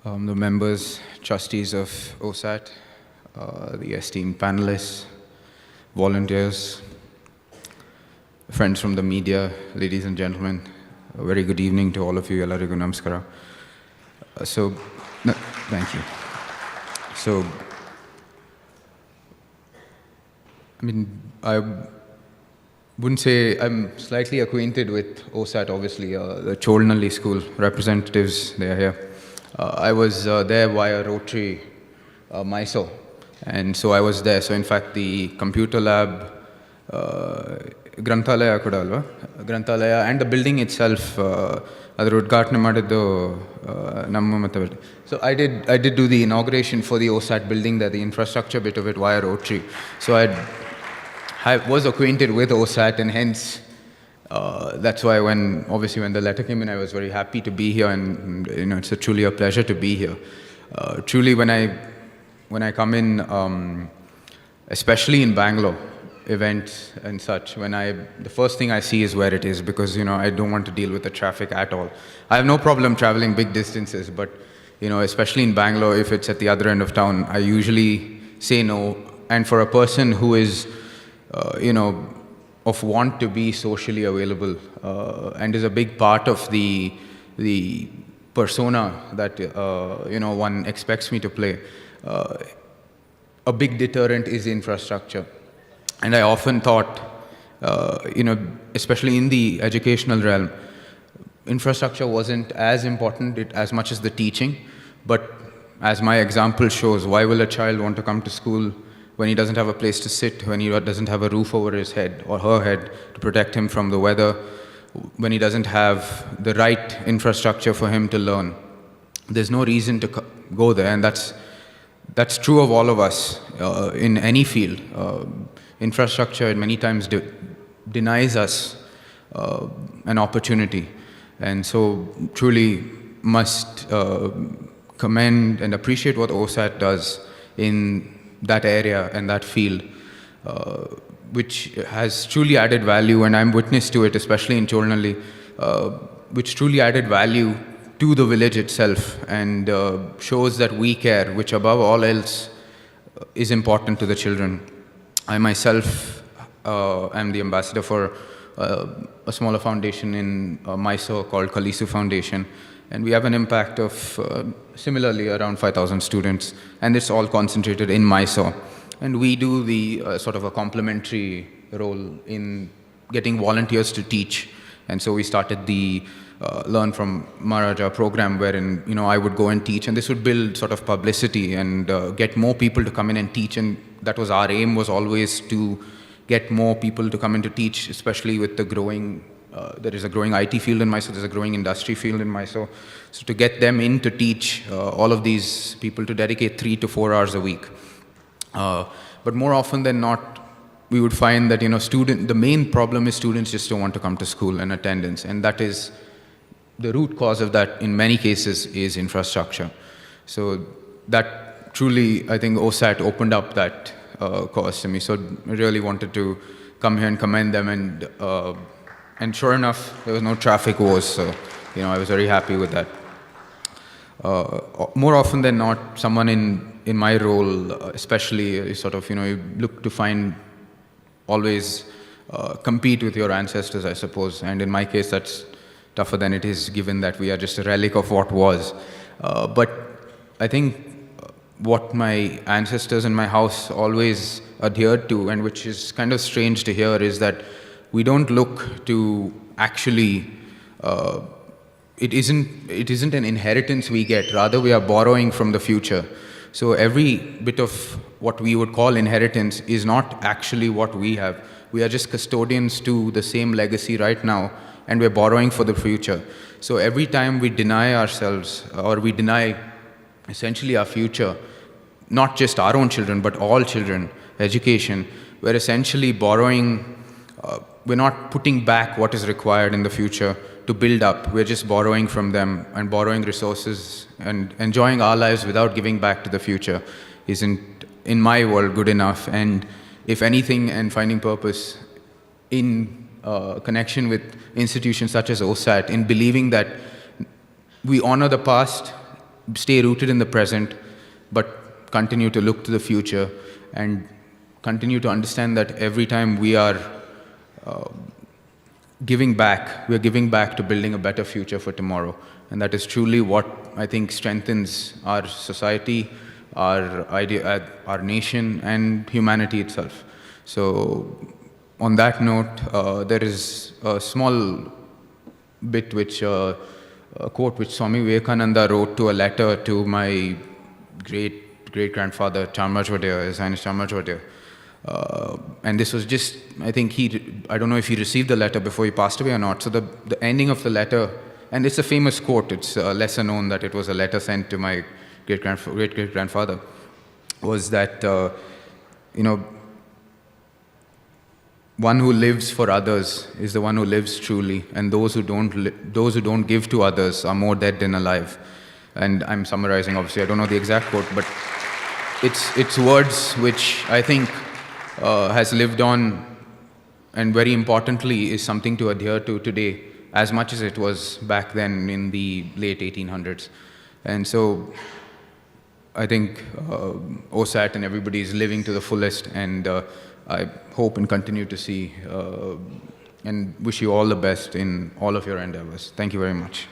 the members, trustees of OSAAT, the esteemed panelists, volunteers, friends from the media, ladies and gentlemen, a very good evening to all of you. Ellarigu namaskara. Thank you. So, I wouldn't say I'm slightly acquainted with OSAAT, obviously. The Cholnalli school representatives, they are here. I was there via Rotary, Mysore, and so I was there. So in fact, the computer lab, Granthalaya kuda alva, Granthalaya, and the building itself, adar udghatane madiddu namma mattaville. So I did do the inauguration for the OSAAT building there, the infrastructure bit of it via Rotary. So I was acquainted with OSAAT, and hence that's why when the letter came in, I was very happy to be here, and it's truly a pleasure to be here. Truly, when I come in, especially in Bangalore, events and such, the first thing I see is where it is, because I don't want to deal with the traffic at all. I have no problem traveling big distances, but especially in Bangalore, if it's at the other end of town, I usually say no. And for a person who is of want to be socially available and is a big part of the persona that one expects me to play, a big deterrent is infrastructure. And I often thought, especially in the educational realm, infrastructure wasn't as important as much as the teaching. But as my example shows, why will a child want to come to school when he doesn't have a place to sit, when he doesn't have a roof over his head or her head to protect him from the weather, when he doesn't have the right infrastructure for him to learn? There's no reason to go there, and that's true of all of us in any field. Infrastructure many times denies us an opportunity, and so truly must commend and appreciate what OSAAT does in that area and that field, which has truly added value, and I'm witness to it, especially in Cholnalli, which truly added value to the village itself, and shows that we care, which above all else is important to the children. I myself am the ambassador for a smaller foundation in Mysore called Kalisu Foundation, and we have an impact of similarly around 5,000 students, and it's all concentrated in Mysore. And we do the sort of a complementary role in getting volunteers to teach. And so we started the Learn from Chamaraja program, wherein I would go and teach, and this would build sort of publicity and get more people to come in and teach. And that was our aim, was always to get more people to come in to teach, especially with the growing there is a growing IT field in Mysore, there's a growing industry field in Mysore. So to get them in to teach, all of these people to dedicate 3 to 4 hours a week. But more often than not, we would find that the main problem is students just don't want to come to school and attendance, and that is the root cause of that in many cases is infrastructure. So that truly, I think OSAAT opened up that cause to me. So I really wanted to come here and commend them, and sure enough, there was no traffic woes, so I was very happy with that. More often than not, someone in my role, especially, sort of, you look to find always compete with your ancestors, I suppose. And in my case, that's tougher than it is, given that we are just a relic of what was. But I think what my ancestors in my house always adhered to, and which is kind of strange to hear, is that we don't look to actually, it isn't an inheritance we get, rather we are borrowing from the future. So every bit of what we would call inheritance is not actually what we have. We are just custodians to the same legacy right now, and we're borrowing for the future. So every time we deny ourselves, or we deny essentially our future, not just our own children, but all children, education, we're essentially borrowing. We're not putting back what is required in the future to build up. We're just borrowing from them and borrowing resources and enjoying our lives without giving back to the future isn't, in my world, good enough. And if anything, and finding purpose in connection with institutions such as OSAAT, in believing that we honor the past stay rooted in the present, but continue to look to the future and continue to understand that every time we are giving back, we're giving back to building a better future for tomorrow. And that is truly what I think strengthens our society, our nation, and humanity itself. So on that note, there is a small bit which, a quote which Swami Vivekananda wrote to a letter to my great-grandfather, Chamaraja, His Highness Chamaraja. And this was just, I think I don't know if he received the letter before he passed away or not. So the ending of the letter, and it's a famous quote, it's lesser known that it was a letter sent to my great-great-grandfather, was that, one who lives for others is the one who lives truly, and those who don't give to others are more dead than alive. And I'm summarizing, obviously, I don't know the exact quote, but it's words which I think has lived on, and very importantly is something to adhere to today, as much as it was back then in the late 1800s. And so I think OSAAT and everybody is living to the fullest, and I hope and continue to see and wish you all the best in all of your endeavors. Thank you very much.